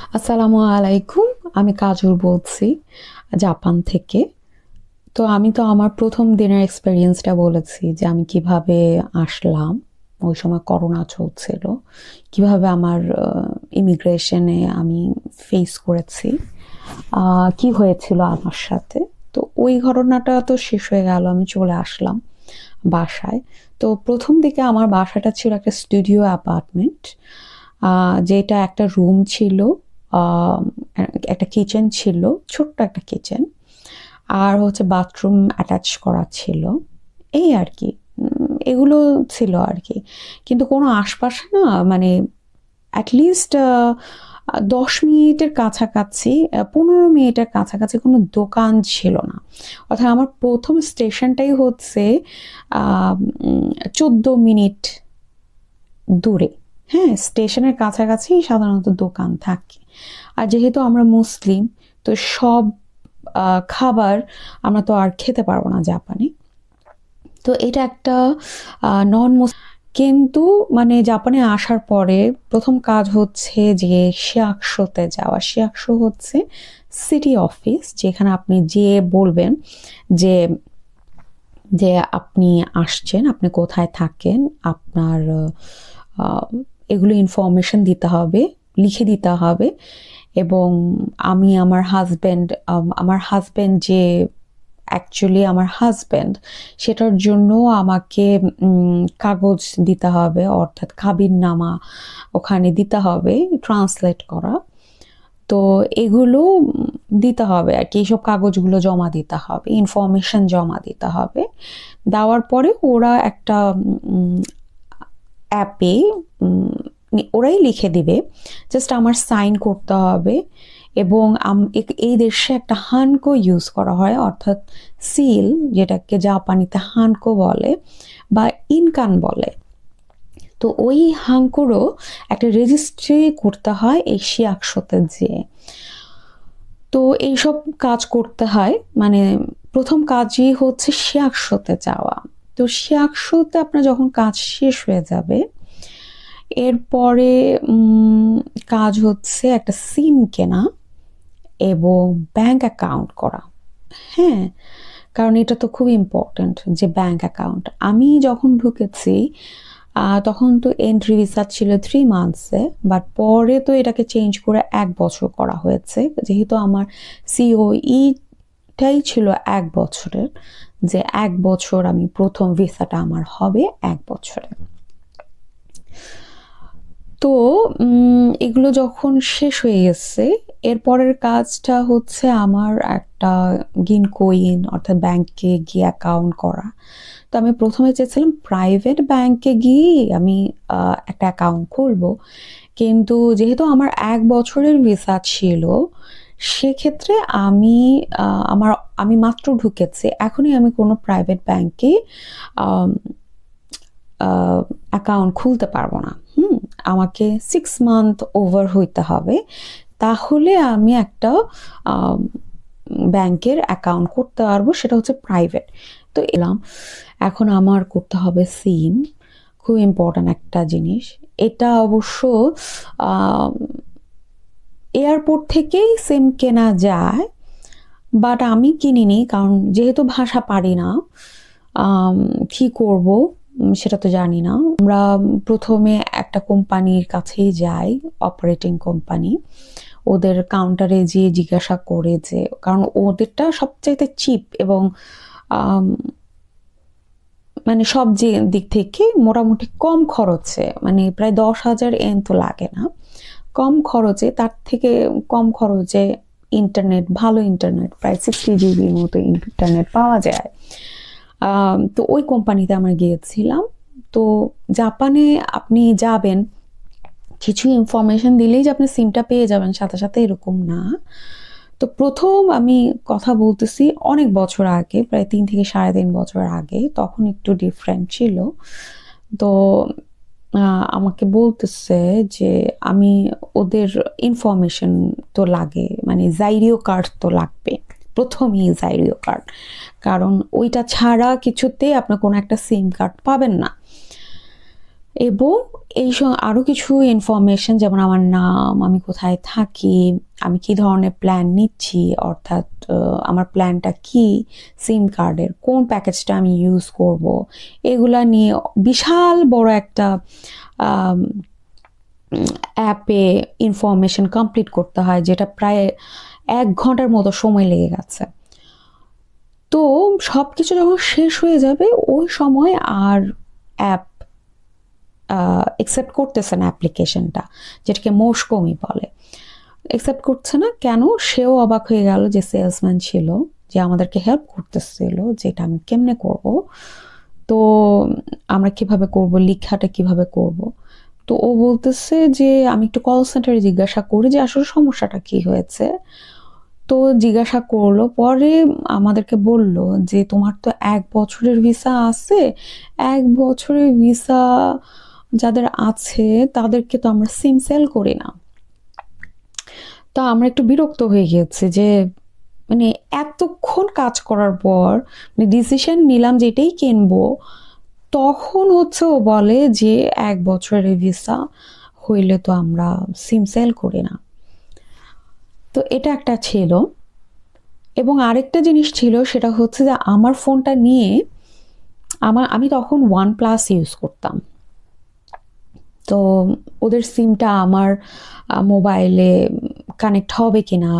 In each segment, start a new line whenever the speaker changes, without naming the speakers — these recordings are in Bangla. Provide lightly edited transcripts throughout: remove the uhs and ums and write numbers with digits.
আসসালামু আলাইকুম। আমি কাজল বলছি জাপান থেকে। তো আমি তো আমার ১ম দিনের এক্সপেরিয়েন্সটা বলেছি যে আমি কিভাবে আসলাম। ওই সময় করোনা চলছিল। কিভাবে আমার ইমিগ্রেশনে আমি ফেস করেছি। কি হয়েছিল আমার সাথে। তো ওই ঘটনাটা তো শেষ হয়ে গেল। আমি চলে আসলাম বাসায়। তো ১ম দিকে আমার বাসাটা ছিল একটা স্টুডিও অ্যাপার্টমেন্ট। যেটা একটা রুম ছিল, আ একটা কিচেন ছিল, ছোট্ট একটা কিচেন। আর হচ্ছে বাথরুম অ্যাটাচ করা ছিল। এই আরকি। এগুলো ছিল আরকি। কিন্তু কোনো আশপাশে না মানে এট লিস্ট ১০ মিনিটের কাছাকাছি ১৫ মিনিটের কাছাকাছি কোনো দোকান ছিল না। অর্থাৎ আমার ১ম স্টেশনটাই হচ্ছে আ উম ১৪ মিনিট দূরে। হ্যাঁ? স্টেশনের কাছাকাছি সাধারণত দোকান থাকে। আর যেহেতু আমরা মুসলিম, তো সব খাবার আমরা তো আর খেতে পারব না জাপানে। তো এটা একটা নন মুস কিন্তু মানে জাপানে আসার পরে ১ম কাজ হচ্ছে যে শিয়াকশোতে যাওয়া। শিয়াকশো হচ্ছে সিটি অফিস, যেখানে আপনি যেয়ে বলবেন যে যে আপনি আসছেন, আপনি কোথায় থাকেন, আপনার আ এগুলো ইনফরমেশন দিতে হবে, লিখে দিতে হবে এবং আমি আমার হাসব্যান্ড যে অ্যাকচুয়ালি আমার হাসব্যান্ড, সেটার জন্য আমাকে কাগজ দিতে হবে, অর্থাৎ কাবিননামা ওখানে দিতে হবে, ট্রান্সলেট করা। তো এগুলো দিতে হবে আরকি। এইসব কাগজগুলো জমা দিতে হবে, ইনফরমেশন জমা দিতে হবে। দেওয়ার পরে ওরা একটা উম অ্যাপে ওরাই লিখে দিবে। জাস্ট আমার সাইন করতে হবে এবং এই দেশে একটা হানকো ইউজ করা হয়, অর্থাৎ সিল, যেটাকে জাপানিতে হানকো বলে বা ইনকান বলে। তো ওই হাঙ্কোরও একটা রেজিস্ট্রি করতে হয় এই শিয়াকশোতে যেয়ে। তো এইসব কাজ করতে হয়। মানে ১ম কাজই হচ্ছে শিয়াকশোতে যাওয়া। তো শিয়াকশোতে আপনার যখন কাজ শেষ হয়ে যাবে, এরপরে কাজ হচ্ছে একটা সিম কেনা এবং ব্যাংক অ্যাকাউন্ট করা। হ্যাঁ? কারণ এটা তো খুব ইম্পোর্টেন্ট যে ব্যাংক অ্যাকাউন্ট। আমি যখন ঢুকেছি তখন তো এন্ট্রি ভিসা ছিল 3 মান্থসে। বাট পরে তো এটাকে চেঞ্জ করে ১ বছর করা হয়েছে। যেহেতু আমার সিওই টাই ছিল ১ বছরের। যে ১ বছর আমি ১ম ভিসাটা আমার হবে ১ বছরে। তো এগুলো যখন শেষ হয়ে গেছে, এরপরের কাজটা হচ্ছে আমার একটা গিনকোইন অর্থাৎ ব্যাংকে গিয়ে অ্যাকাউন্ট করা। তো আমি ১ম এ চেয়েছিলাম প্রাইভেট ব্যাংকে গিয়েই আমি একটা অ্যাকাউন্ট খুলবো। কিন্তু যেহেতু আমার ১ বছরের ভিসা ছিল, সেক্ষেত্রে আমি আ আমার আমি মাত্র ঢুকেছি। এখনই আমি কোনো প্রাইভেট ব্যাংকে আম আ অ্যাকাউন্ট খুলতে পারব না। আমাকে 6 মান্থ ওভার হইতে হবে। তাহলে আমি একটা আম ব্যাংকের অ্যাকাউন্ট করতে পারবো, সেটা হচ্ছে প্রাইভেট। তো এলাম। এখন আমার করতে হবে সিম। খুব ইম্পোর্টেন্ট একটা জিনিস। এটা অবশ্য আম এয়ারপোর্ট থেকেই সিম কেনা যায়। বাট আমি কিনিনি, কারণ যেহেতু ভাষা পারি না, আম কি করব সেটা তো জানি না। আমরা ১ম এ একটা কোম্পানির কাছেই যাই, অপারেটিং কোম্পানি। ওদের কাউন্টারে যেয়ে জিজ্ঞাসা করে যে, কারণ ওদেরটা সবচাইতে চিপ এবং আম মানে সব যে দিক থেকে মোটামুটি কম খরচে, মানে প্রায় ১০,০০০ ইয়েন তো লাগে না। কম খরচে, তার থেকে কম খরচে ইন্টারনেট, ভালো ইন্টারনেট, প্রায় 60 জিবির মতো ইন্টারনেট পাওয়া যায়। তো ওই কোম্পানিতে আমরা গিয়েছিলাম। তো জাপানে আপনি যাবেন, কিছু ইনফরমেশন দিলেই যে আপনি সিমটা পেয়ে যাবেন সাথে, সাথে এরকম না। তো ১ম আমি কথা বলতেছি অনেক বছর আগে, প্রায় ৩ থেকে ৩.৫ বছর আগে। তখন একটু ডিফারেন্ট ছিল। তো আ আমাকে বলতেছে যে আমি ওদের ইনফরমেশন তো লাগে, মানে জাইরিও কার্ড তো লাগবে। ১ম ই জাইরিও কার্ড। কারণ ওইটা ছাড়া কিছুতেই আপনার কোনো একটা সিম কার্ড পাবেন না। এবং এই আরও কিছু ইনফরমেশন, যেমন আমার নাম, আমি কোথায় থাকি, আমি কি ধরনের প্ল্যান নিচ্ছি, অর্থাৎ আমার প্ল্যানটা কি, সিম কার্ডের কোন প্যাকেজটা আমি ইউজ করব, এগুলা নিয়ে বিশাল বড় একটা অ্যাপে ইনফরমেশন কমপ্লিট করতে হয়, যেটা প্রায় 1 ঘন্টার মতো সময় লেগে গেছে। তো সব কিছু যখন শেষ হয়ে যাবে ওই সময় আর অ্যাপ অ্যাকসেপ্ট করতেছে না অ্যাপ্লিকেশনটা, যেটাকে মোস্টকমি বলে, অ্যাকসেপ্ট করছে না কেন। সেও অবাক হয়ে গেল যে সেলসম্যান ছিল যে আমাদেরকে হেল্প করতেছিল, যেটা আমি কেমনে করব, তো আমরা কিভাবে করব, লেখাটা কিভাবে করব। তো ও বলতেছে যে আমি একটু কল সেন্টারে জিজ্ঞাসা করি যে আসলে সমস্যাটা কি হয়েছে। তো জিজ্ঞাসা করলো, পরে আমাদেরকে বলল যে তোমার তো 1 বছরের ভিসা আছে, 1 বছরের ভিসা যাদের আছে তাদেরকে তো আমরা সিম সেল করি না। তো আমরা একটু বিরক্ত হয়ে গেছি যে মানে এতক্ষণ কাজ করার পর ডিসিশন নিলাম যে এটাই কিনবো, তখন হচ্ছে ও বলে যে 1 বছরের ভিসা হইলে তো আমরা সিম সেল করি না। তো এটা একটা ছিল। এবং আরেকটা জিনিস ছিল, সেটা হচ্ছে যে আমার ফোনটা নিয়ে আমি তখন OnePlus ইউজ করতাম। তো ওদের সিমটা আমার মোবাইলে কানেক্ট হবে কিনা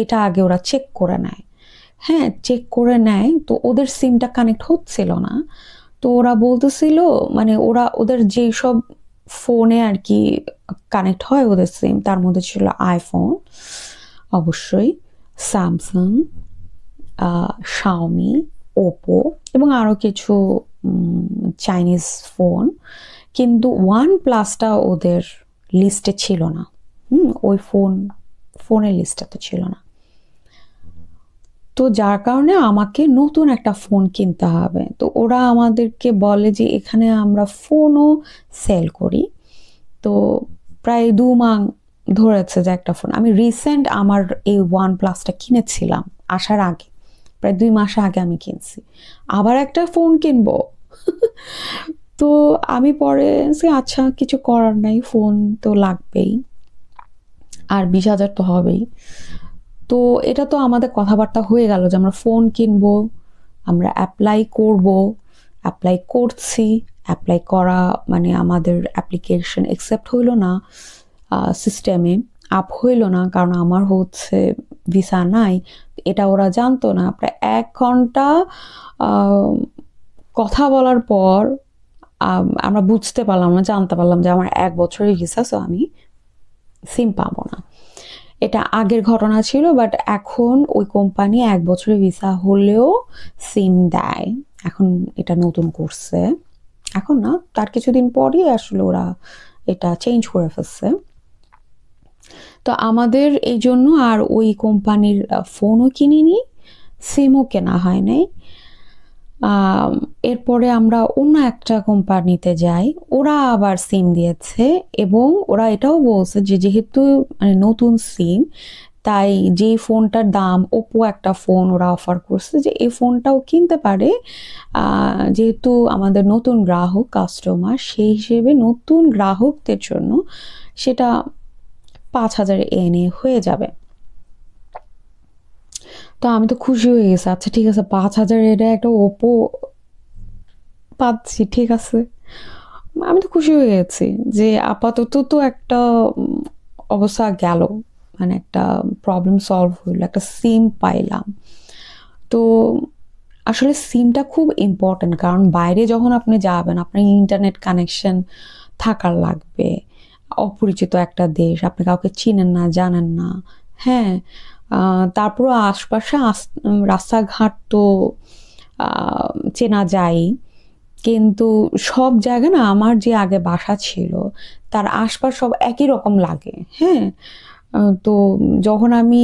এটা আগে ওরা চেক করে নেয়। হ্যাঁ, চেক করে নেয়, তো ওদের সিমটা কানেক্ট হচ্ছিল না। তো ওরা বলতেছিল মানে ওদের যেই সব ফোনে আর কি কানেক্ট হয় ওদের সিম, তার মধ্যে ছিল আইফোন অবশ্যই, স্যামসাং, শাওমি, ওপো এবং আরও কিছু চাইনিজ ফোন, কিন্তু OnePlusটা ওদের লিস্টে ছিল না। ওই ফোনের লিস্টটাতে ছিল না। তো যার কারণে আমাকে নতুন একটা ফোন কিনতে হবে। তো ওরা আমাদেরকে বলে যে এখানে আমরা ফোনও সেল করি। তো প্রায় 2 মাস ধরেছে যে একটা ফোন, আমি রিসেন্ট আমার এই OnePlusটা কিনেছিলাম আসার আগে, প্রায় 2 মাস আগে আমি কিনছি, আবার একটা ফোন কিনবো। তো আমি পরে আচ্ছা কিছু করার নাই, ফোন তো লাগবেই, আর 20,000 তো হবেই। তো এটা তো আমাদের কথাবার্তা হয়ে গেল যে আমরা ফোন কিনবো, আমরা অ্যাপ্লাই করব, অ্যাপ্লাই করছি। অ্যাপ্লাই করা মানে আমাদের অ্যাপ্লিকেশন অ্যাকসেপ্ট হইল না সিস্টেমে, আপ হইল না, কারণ আমার হচ্ছে ভিসা নাই। এটা ওরা জানতো না। প্রায় 1 ঘন্টা কথা বলার পর আমরা বুঝতে পারলাম না, জানতে পারলাম যে আমার 1 বছরের ভিসা, সো আমি সিম পাবো না। এটা আগের ঘটনা ছিল, বাট এখন ওই কোম্পানি 1 বছরের ভিসা হলেও সিম দেয়। এখন এটা নতুন করছে, এখন না, তার কিছুদিন পরই আসলে ওরা এটা চেঞ্জ করে ফেলছে। তো আমাদের এই জন্য আর ওই কোম্পানির ফোনও কিনিনি, সিমও কেনা হয় নাই। এরপরে আমরা অন্য একটা কোম্পানিতে যাই, ওরা আবার সিম দিয়েছে এবং ওরা এটাও বলছে যে যেহেতু মানে নতুন সিম, তাই যেই ফোনটার দাম, ওপো একটা ফোন ওরা অফার করছে যে এই ফোনটাও কিনতে পারে, যেহেতু আমাদের নতুন গ্রাহক কাস্টমার, সেই হিসেবে নতুন গ্রাহকদের জন্য সেটা 5,000 এনে হয়ে যাবে। তো আমি তো খুশি হয়ে গেছি, আচ্ছা ঠিক আছে 5,000 এটা একটা ওপো পাচ্ছি, ঠিক আছে। আমি তো খুশি হয়ে গেছি যে আপাতত তো একটা অবস্থা গেল, মানে একটা প্রবলেম সলভ হইলো, একটা সিম পাইলাম। তো আসলে সিমটা খুব ইম্পর্টেন্ট, কারণ বাইরে যখন আপনি যাবেন আপনার ইন্টারনেট কানেকশন থাকার লাগবে। অপরিচিত একটা দেশ, আপনি কাউকে চিনেন না, জানেন না। হ্যাঁ, তারপরও আশপাশে রাস্তাঘাট তো চেনা যায়, কিন্তু সব জায়গা না, আমার যে আগে বাসা ছিল তার আশপাশ সব একই রকম লাগে। হ্যাঁ, তো যখন আমি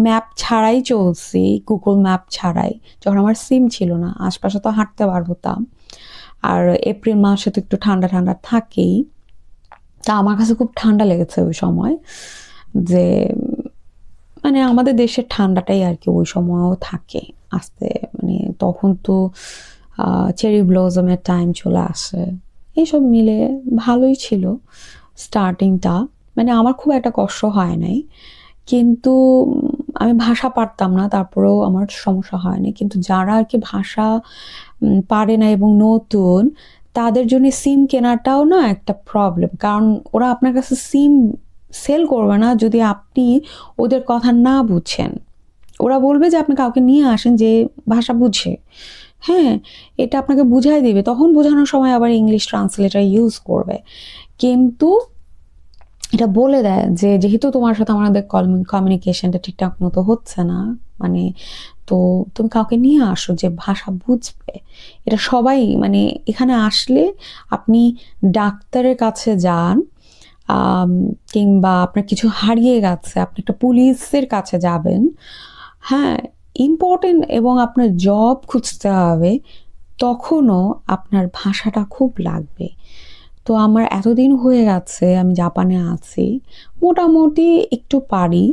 ম্যাপ ছাড়াই চলছি, গুগল ম্যাপ ছাড়াই, যখন আমার সিম ছিল না, আশপাশে তো হাঁটতে পারতাম। আর এপ্রিল মাসে তো একটু ঠান্ডা ঠান্ডা থাকেই। তা আমার কাছে খুব ঠান্ডা লেগেছে ওই সময়, যে মানে আমাদের দেশের ঠান্ডাটাই আর কি ওই সময়ও থাকে আস্তে, মানে তখন তো চেরি ব্লজমের টাইম চলে আসে, এইসব মিলে ভালোই ছিল স্টার্টিংটা, মানে আমার খুব একটা কষ্ট হয় নাই, কিন্তু আমি ভাষা পারতাম না, তারপরেও আমার সমস্যা হয় না। কিন্তু যারা আর কি ভাষা পারে না এবং নতুন, তাদের জন্য সিম কেনাটাও না একটা প্রবলেম, কারণ ওরা আপনার কাছে সিম সেল করবে না যদি আপনি ওদের কথা না বুঝেন। ওরা বলবে যে আপনি কাউকে নিয়ে আসেন যে ভাষা বুঝে, হ্যাঁ, এটা আপনাকে বুঝাই দিবে, তখন বোঝানোর সময় আবার ইংলিশ ট্রান্সলেটর ইউজ করবে। কিন্তু এটা বলে দেয় যে যেহেতু তোমার সাথে আমাদের কমিউনিকেশনটা ঠিকঠাক মতো হচ্ছে না, মানে তো তুমি কাউকে নিয়ে আসো যে ভাষা বুঝবে। এটা সবাই, মানে এখানে আসলে আপনি ডাক্তারের কাছে যান, আম, কিংবা আপনার কিছু হারিয়ে গেছে আপনি একটা পুলিশের কাছে যাবেন, হ্যাঁ, ইম্পর্টেন্ট, এবং আপনার জব খুঁজতে হবে, তখনও আপনার ভাষাটা খুব লাগবে। তো আমার এতদিন হয়ে গেছে আমি জাপানে আছি, মোটামুটি একটু পারি,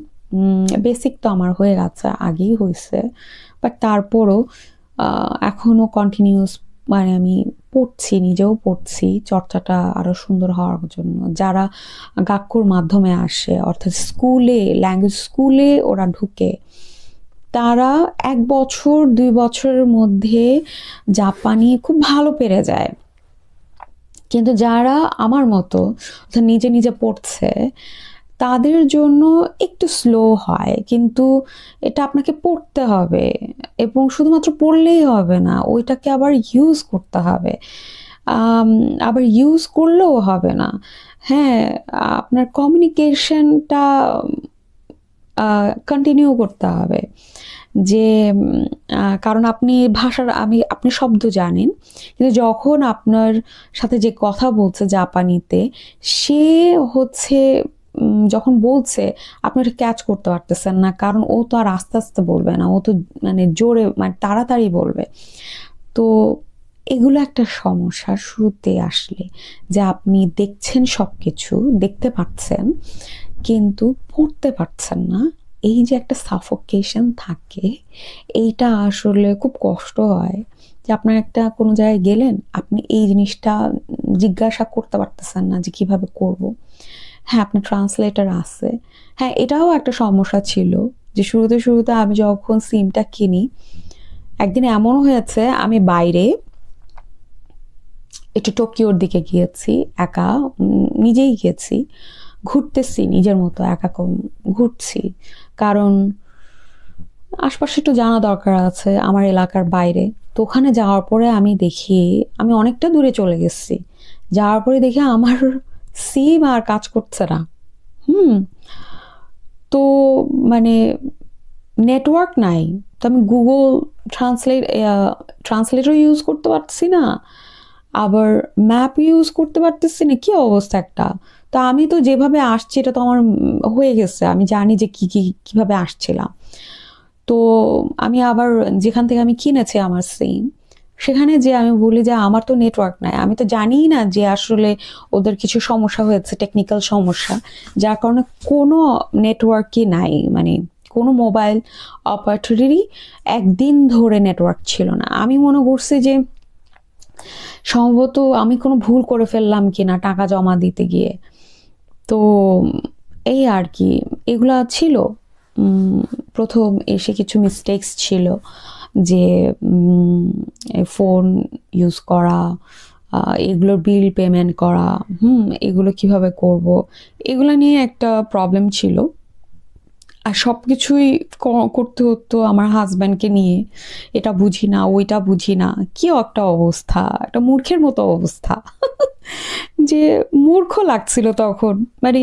বেসিক তো আমার হয়ে গেছে, আগেই হয়েছে, বাট তারপরও এখনও কন্টিনিউস, মানে আমি পড়ছি, নিজেও পড়ছি, চর্চাটা আরও সুন্দর হওয়ার জন্য। যারা গাক্কুর মাধ্যমে আসে, অর্থাৎ স্কুলে, ল্যাঙ্গুয়েজ স্কুলে ওরা ঢুকে, তারা 1 বছর 2 বছরের মধ্যে জাপানি খুব ভালো পেরে যায়। কিন্তু যারা আমার মতো অর্থাৎ নিজে নিজে পড়ছে, তাদের জন্য একটু স্লো হয়, কিন্তু এটা আপনাকে পড়তে হবে, এবং শুধুমাত্র পড়লেই হবে না, ওইটাকে আবার ইউজ করতে হবে। আম, আবার ইউজ করলেও হবে না, হ্যাঁ, আপনার কমিউনিকেশনটা কন্টিনিউ করতে হবে। যে কারণ আপনি ভাষার, আপনি শব্দ জানেন, কিন্তু যখন আপনার সাথে যে কথা বলছে জাপানিতে, সে হচ্ছে যখন বলছে আপনি ওটা ক্যাচ করতে পারতেছেন না, কারণ ও তো আর আস্তে আস্তে বলবে না, ও তো মানে জোরে, মানে তাড়াতাড়ি বলবে। তো এগুলো একটা সমস্যা শুরুতে আসলে, যে আপনি দেখছেন, সব কিছু দেখতে পাচ্ছেন, কিন্তু পড়তে পারছেন না। এই যে একটা সাফোকেশন থাকে, এইটা আসলে খুব কষ্ট হয়। যে আপনার একটা কোনো জায়গায় গেলেন, আপনি এই জিনিসটা জিজ্ঞাসা করতে পারতেছেন না যে কিভাবে করব। হ্যাঁ, আপনার ট্রান্সলেটর আছে, হ্যাঁ, এটাও একটা সমস্যা ছিল, যে শুরুতে শুরুতে আমি যখন সিমটা কিনি, একদিন এমনও হয়েছে আমি বাইরে একটু টোকিওর দিকে গিয়েছি একা, নিজেই গেছি, ঘুরতেছি নিজের মতো, একা ঘুরছি, কারণ আশপাশে একটু জানা দরকার আছে আমার এলাকার বাইরে। তো ওখানে যাওয়ার পরে আমি দেখি আমি অনেকটা দূরে চলে গেছি, যাওয়ার পরে দেখি আমার সিম আর কাজ করছে না। হুম। তো মানে নেটওয়ার্ক নাই, তো আমি গুগল ট্রান্সলেট ট্রান্সলেটর ইউজ করতে পারছি না, আবার ম্যাপ ইউজ করতে পারতেছি না, কি অবস্থা একটা। তো আমি তো যেভাবে আসছি এটা তো আমার হয়ে গেছে, আমি জানি যে কিভাবে আসছিলাম। তো আমি আবার যেখান থেকে আমি কিনেছি আমার সিম, সেখানে যে আমি বলি যে আমার তো নেটওয়ার্ক নাই, আমি তো জানিই না যে আসলে ওদের কিছু সমস্যা হয়েছে, টেকনিক্যাল সমস্যা, যার কারণে কোনো নেটওয়ার্কই নাই, মানে কোনো মোবাইল অপারেটরেরই একদিন ধরে নেটওয়ার্ক ছিল না। আমি মনে করছি যে সম্ভবত আমি কোনো ভুল করে ফেললাম কিনা টাকা জমা দিতে গিয়ে। তো এই আর কি, এগুলা ছিল উম, প্রথম এসে কিছু মিস্টেক্স ছিল, যে ফোন ইউজ করা, এগুলোর বিল পেমেন্ট করা, এগুলো কিভাবে করব, এগুলো নিয়ে একটা প্রবলেম ছিল। আর সব কিছুই করতে হতো আমার হাজব্যান্ডকে নিয়ে, এটা বুঝি না, ওইটা বুঝি না, কি একটা অবস্থা, একটা মূর্খের মতো অবস্থা। যে মূর্খ লাগছিল তখন, মানে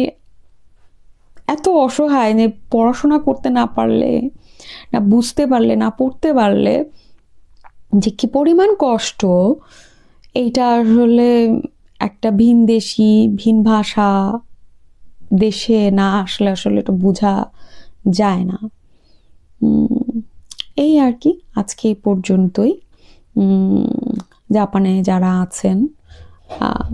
এত অসহায়, যে পড়াশোনা করতে না পারলে, না বুঝতে পারলে, না পড়তে পারলে যে কি পরিমাণ কষ্ট, এইটা আসলে একটা ভিনদেশী, ভিন ভাষা দেশে না আসলে আসলে এটা বোঝা যায় না। উম, এই আর কি, আজকে এই পর্যন্তই। জাপানে যারা আছেন, আহ,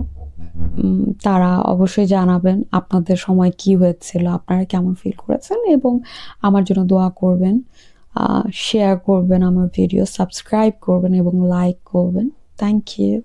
তারা অবশ্যই জানাবেন আপনাদের সময় কি হয়েছিল, আপনারা কেমন ফিল করেছেন, এবং আমার জন্য দোয়া করবেন, শেয়ার করবেন আমার ভিডিও, সাবস্ক্রাইব করবেন এবং লাইক করবেন। Thank you.